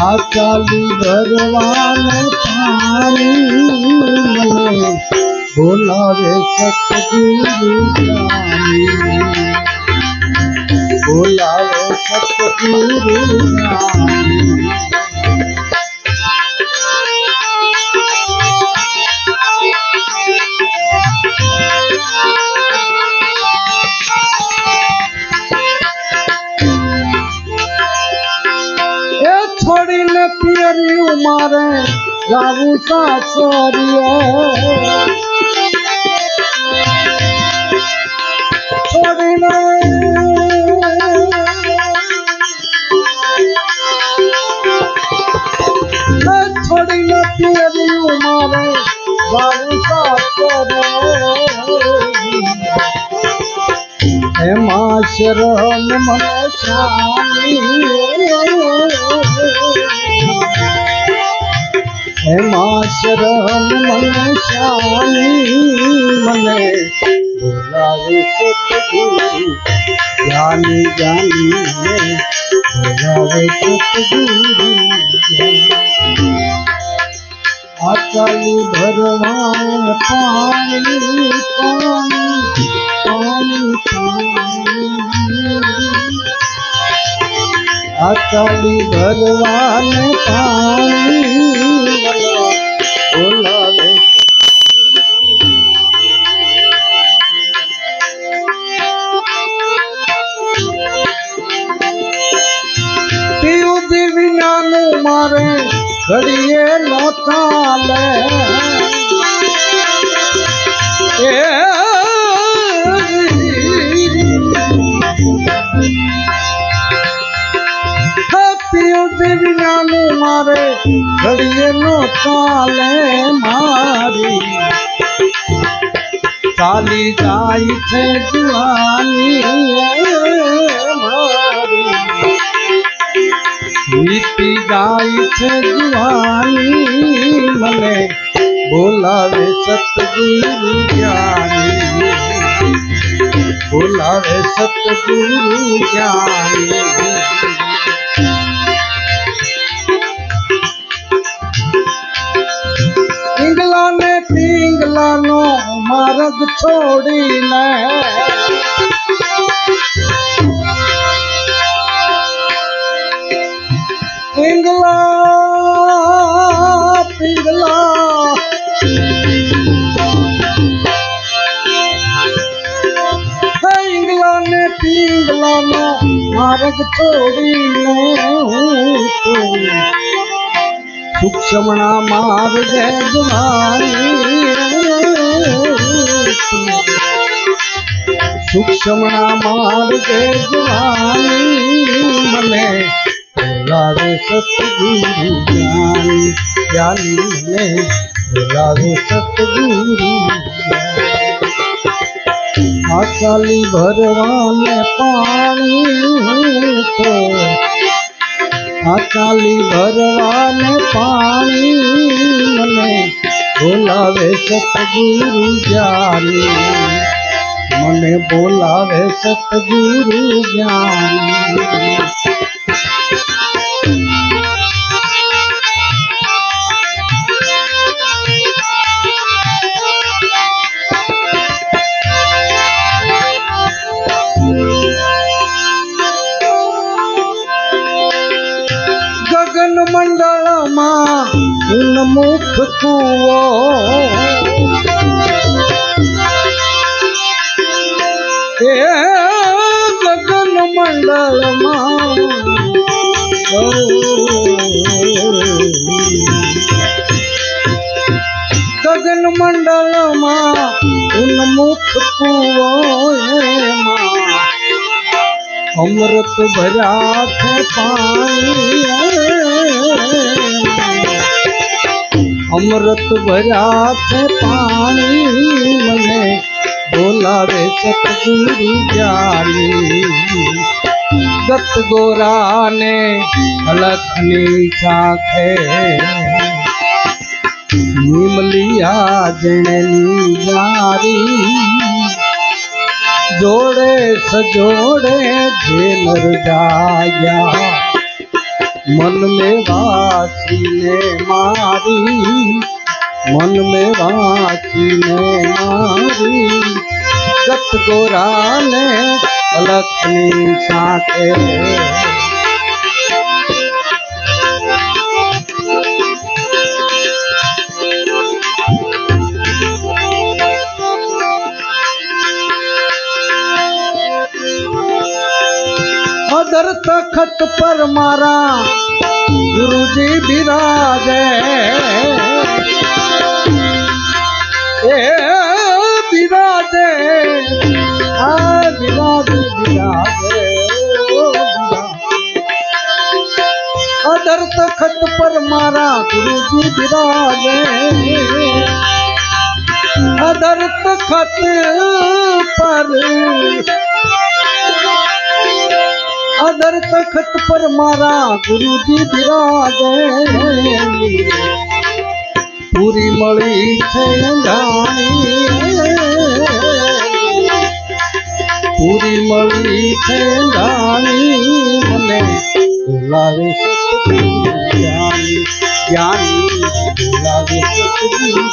आचाली भरवान पानी बोलावे सतगुरु ज्ञानी बोलावे सतगुरु ज्ञानी। छोड़ी ने पियरी मारे जाऊ सासरिया छोड़ी ने पियरी मारे जाऊ सासरिया एमा शरण मन शानी एमा शरण मन शानी मने बोलावे सतगुरु ज्ञानी ज्ञानी बोलावे सतगुरु आचाली भरवान पानी पानी पानी आचाली भरवान पानी बोलावे पीऊ देवी नानू मारे घड़िए नो चाले देवी नानू मारे घड़िए नो चाले मारी चाली जाई छे जुआनी मारी बीती जाई छे जुआनी मने बोलावे सतगुरु ज्ञानी बोलावे सतगुरु ज्ञानी। पिंगला ने पिंगला नो मार्ग छोड़ी ने पिंगला पिंगला पिंगला ने पिंगला नो मार्ग छोड़ी ने सूक्ष्मणा मार्ग जवानी सूक्ष्मणा मार्ग जवानी मने बोलावे सतगुरु ज्ञानी ज्ञानी मने बोलावे सतगुरु आचाली भरवान पानी तो आचाली भरवान पानी मने बोलावे सतगुरु ज्ञानी मने बोलावे सतगुरु ज्ञानी। गगन मंडल मां उन्मुख कुओ गगन मंडल मां गगन मंडल मां उन्मुख कुओ अमृत भरा थे पानी अमृत भरा थे पानी मने बोलावे सतगुरु ज्ञानी गत गोरा ने अलखनी साखे निमलिया जननी जारी जोड़े सजोड़े जे नर जाया मन में वासी ने मारी मन में वासी ने मारी गत गोरा ने अलखनी साथे अदर तखत पर मारा गुरुजी बिराजे बिराजे बिराजे बिराजे अदर तखत पर मारा गुरुजी बिराजे अदर तखत पर अदर तखत पर मारा गुरुजी बिराजे पूरी मળી છે ધાણી પૂરી મળી છે ધાણી મને બોલાવે સતગુરુ જ્ઞાની જ્ઞાની બોલાવે સતગુરુ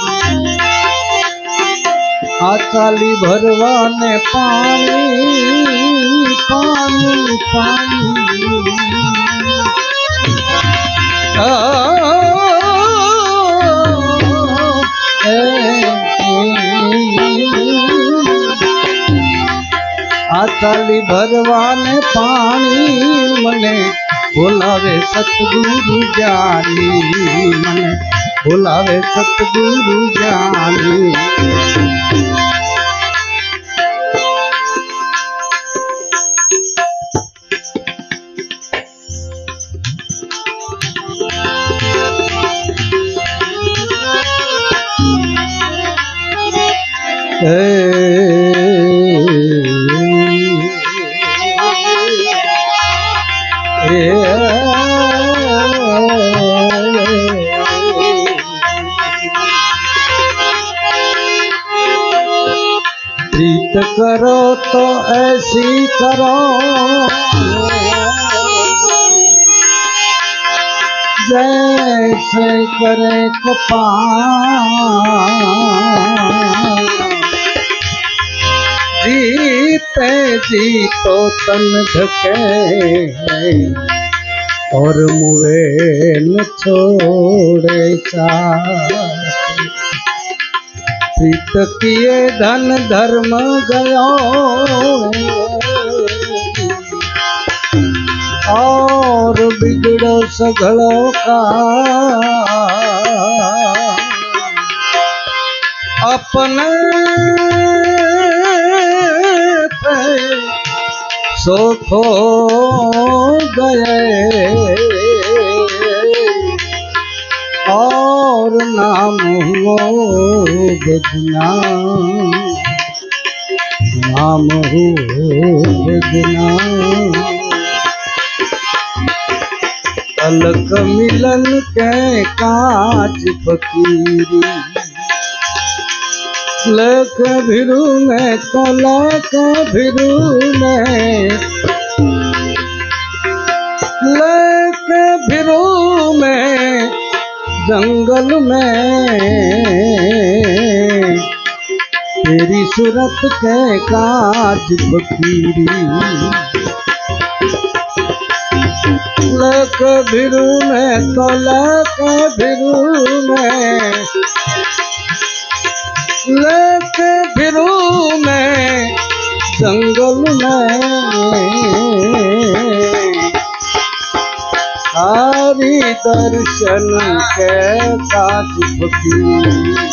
આ ચાલી ભરવાને પાણી પાણી પાણી આ ચાલી ભરવાને પાણી મને બોલાવે સતગુરુ જ્ઞાની મને બોલાવે સતગુરુ જ્ઞાની प्रीत करो तो ऐसी करो जैसे करे कपास जीते जी तो तन ढके और मुए न छोड़े साथ प्रीत किए धन धर्म गयो और बिगड़ो सगड़ो का अपने सो खो गए और नाम हो बदनाम नाम हो बदनाम अलग मिलन के काज फकीरी लक भिरू में तो लक भिरू में लक भिरू में जंगल में तेरी सूरत के काज फकीरी लक भिरू में तो लक भिरू में लक भिरू में जंगल में हरि दर्शन के काज फकीरी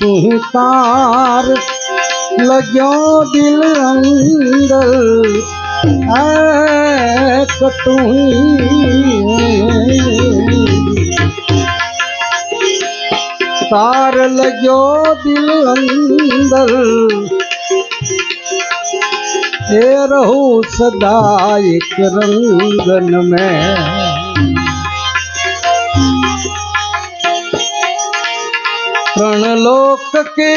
तू तार लग्यो दिल अंदर तू तार लग्यो दिल अंदर हे रहू सदा एक रंगन में प्रण लोक के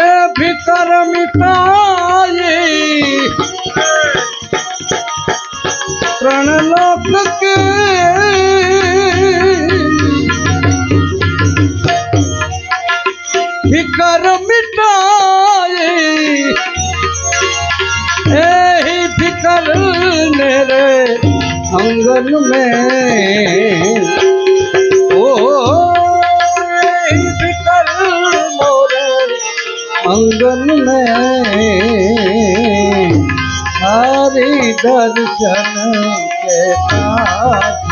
ए भीतर मिटाए प्रण लोक के भीतर मिटाए ही भीतर मेरे अंगन में अंगन में हरि दर्शन के साथ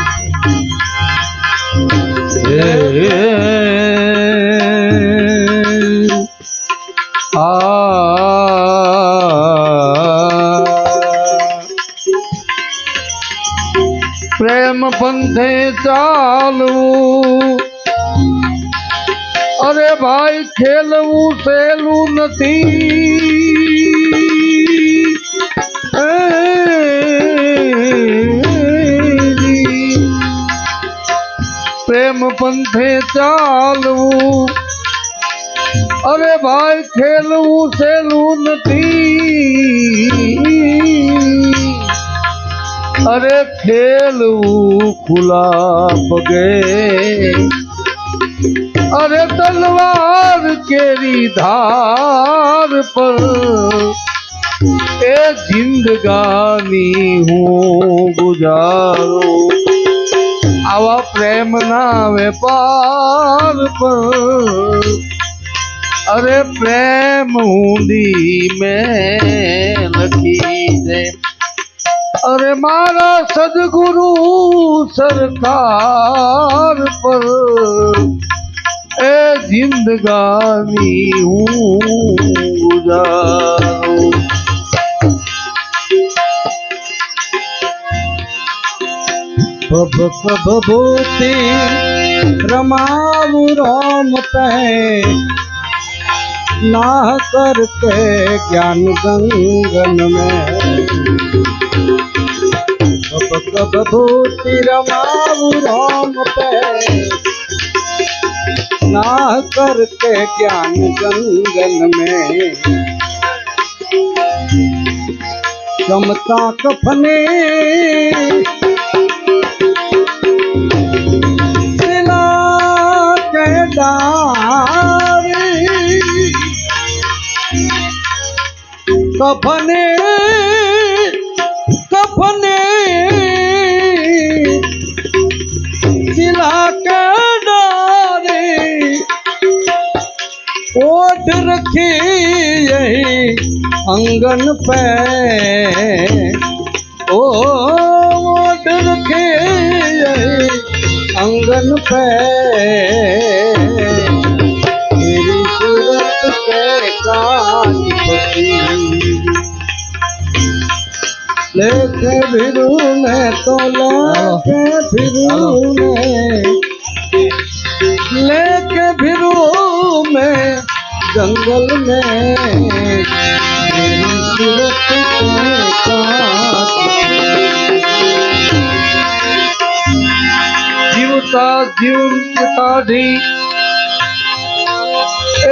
प्रेम पंथे चालू अरे भाई खेलवू सेलू नथी प्रेम पंथे चालू अरे भाई खेलवू सेलू नथी अरे खेलवू खुला पगे अरे तलवार केरी धार पर ए जिंदगानी हूँ गुजारो आवा प्रेम ना व्यापार पर अरे प्रेम हूंदी में लखी दे अरे मारा सदगुरु सरकार पर ए जिंदगानी हूँ गुजारो कब भूति रमाऊ राम पे ना करके ज्ञान गंगन में कब भूति रमाऊ राम पे ना करके ज्ञान गंगन में समता कफने सिला के डारे कफने कफने सिला के ओट रखी यही अंगन पे ओट रखी यही अंगन पे तेरी सूरत के काज पति लेके फिरू मैं तो लेके फिरू लेके फिरू मैं जंगल में जीवता जीवन काढ़ी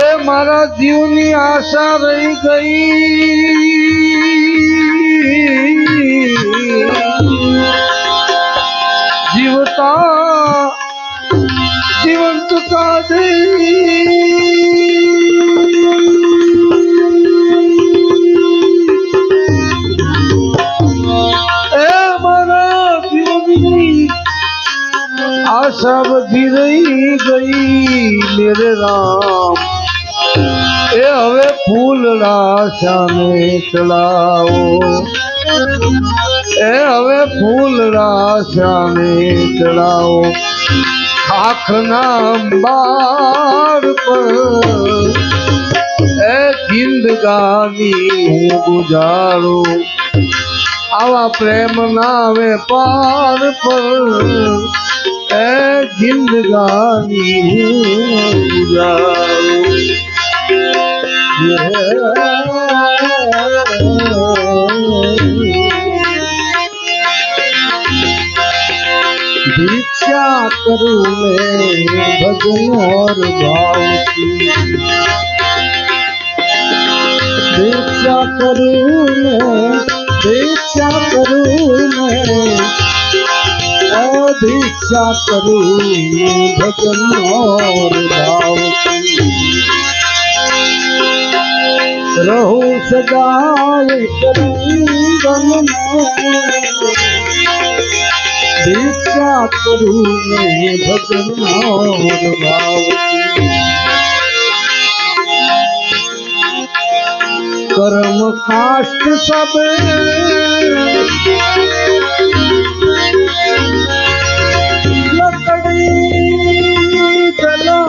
ए मारा जीवनी आशा रही गई जीवता जीवंत काढ़ी आशा बधी रही गई मेरे राम ए हवे फूल आशा में चलाओ ए हवे फूल आशा में चलाओ आखना अंबार पर ए जिंदगानी हूँ गुजारो आवा प्रेम नावे पार पर ए जिंदगानी गुजारो भिक्षा कर करूँ मैं भजन और भाव की, दीक्षा करूँ मैं, दीक्षा करूँ मैं, दीक्षा करूँ मैं भजन और भाव की, रहूं सदा कंगन में, दीक्षा करूँ मैं भजन और भाव की, कर्म काष्ठ सब लकड़ी जला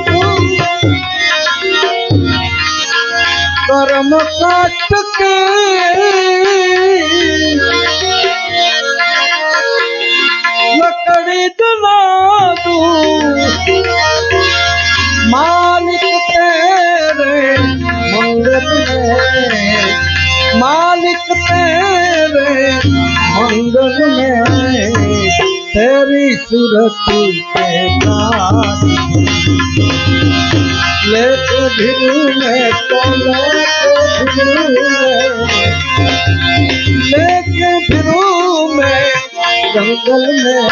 दूं, कर्म काष्ठ के लकड़ी जला दूं, मालिक तेरे मंगल में, मालिक तेरे मंगल में, तेरी सूरत के साथ लेके फिरूं मैं, तो लेके फिरूं मैं जंगल में,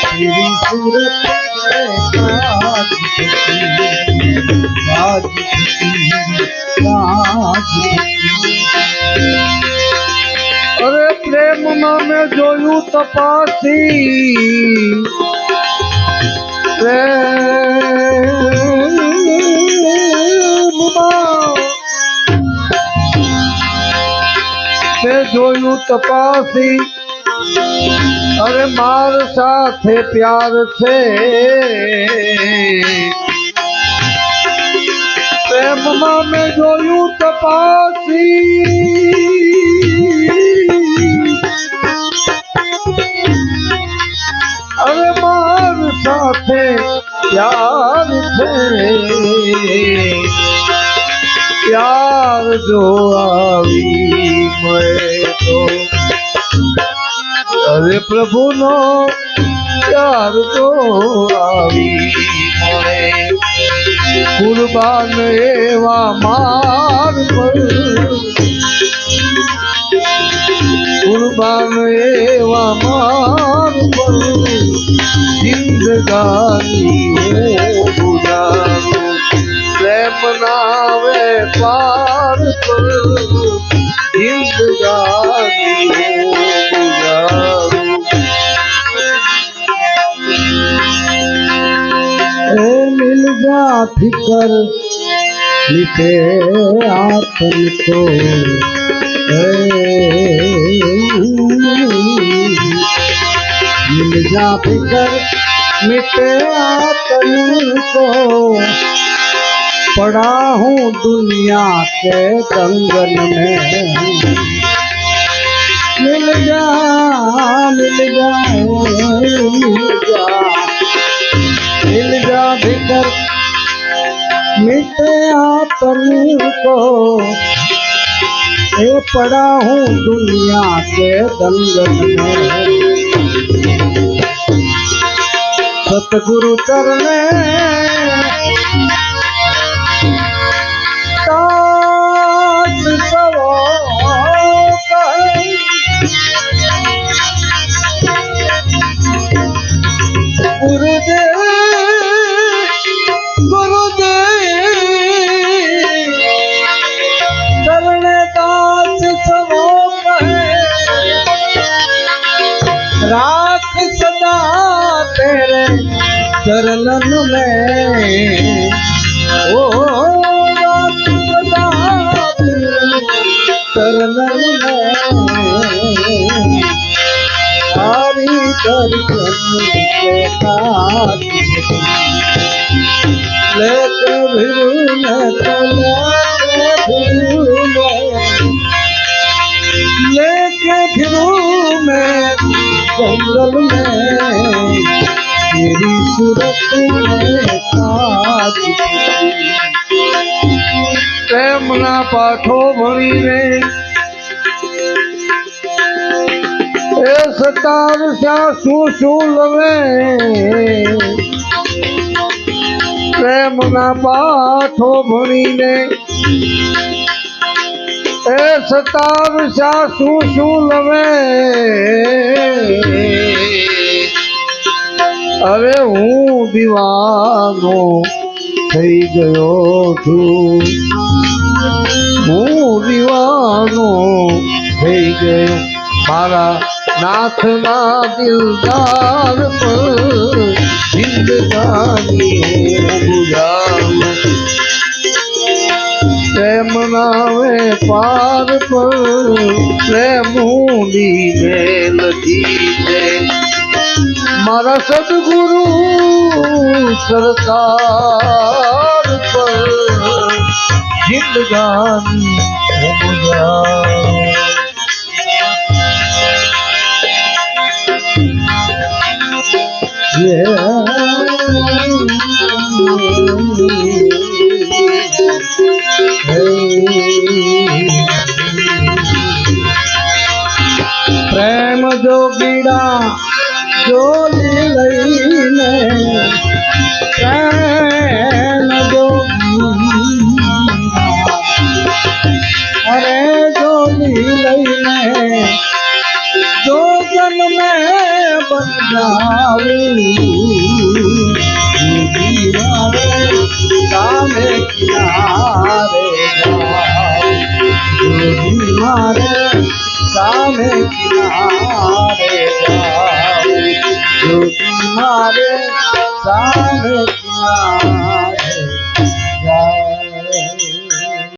तेरी सूरत के साथ अरे प्रेम में जोयू तपासी, जोयू तपासी, अरे मार साथे प्यार छे, प्रेम में जोयू तपासी, अरे मार साथे प्यार छे, प्यार जो आवी मैं तो, अरे प्रभु नो प्यार जो आवी मैं, कुर्बान एवा मार पर, कुर्बान एवा मार पर, जिंदगानी हो गुजारो, प्रेम नावे पार पर, जिंदगानी हो गुजारो, मिल जा फिकर मिटे आत्म को, मिल जा फिकर मिटे आत्म को, पड़ा हूँ दुनिया के कंगन में, मिल जा मिल जा मिल जा, मिल जा भीतर मिटे आत्म को, ये पड़ा हूँ दुनिया के दंगन में, सतगुरु चरणे दास सवो कहे, गुरुदेव चरणे दास सवो कहे, राख सदा तेरे चरणन में, ओ राख सदा तेरे चरणन में, हरि दर्शन के साथ लेके फिरूं मैं, लेके फिरूं मैं जंगल में, तेरी सूरत में साथ, प्रेमना पाठो भणीने એ સતાવશા શું લવે પ્રેમના પાઠો ભણીને એ સતાવશા શું લવે અરે હું દીવાનો થઈ ગયો છું હું દીવાનો થઈ ગયો મારા નાથના દિલદાર પર જિંદગાની ગુજારું પ્રેમના વેપાર પર પ્રેમની મેલડી છે મારા સદગુરુ સરકાર પર જિંદગાની ગુજારું પ્રેમ જોગીડા જોલી લઈને પ્રેમ જોગી અરે જોલી લઈને જોગન में सामे किनारे मारे सामे किनारे मारे सामे किनारे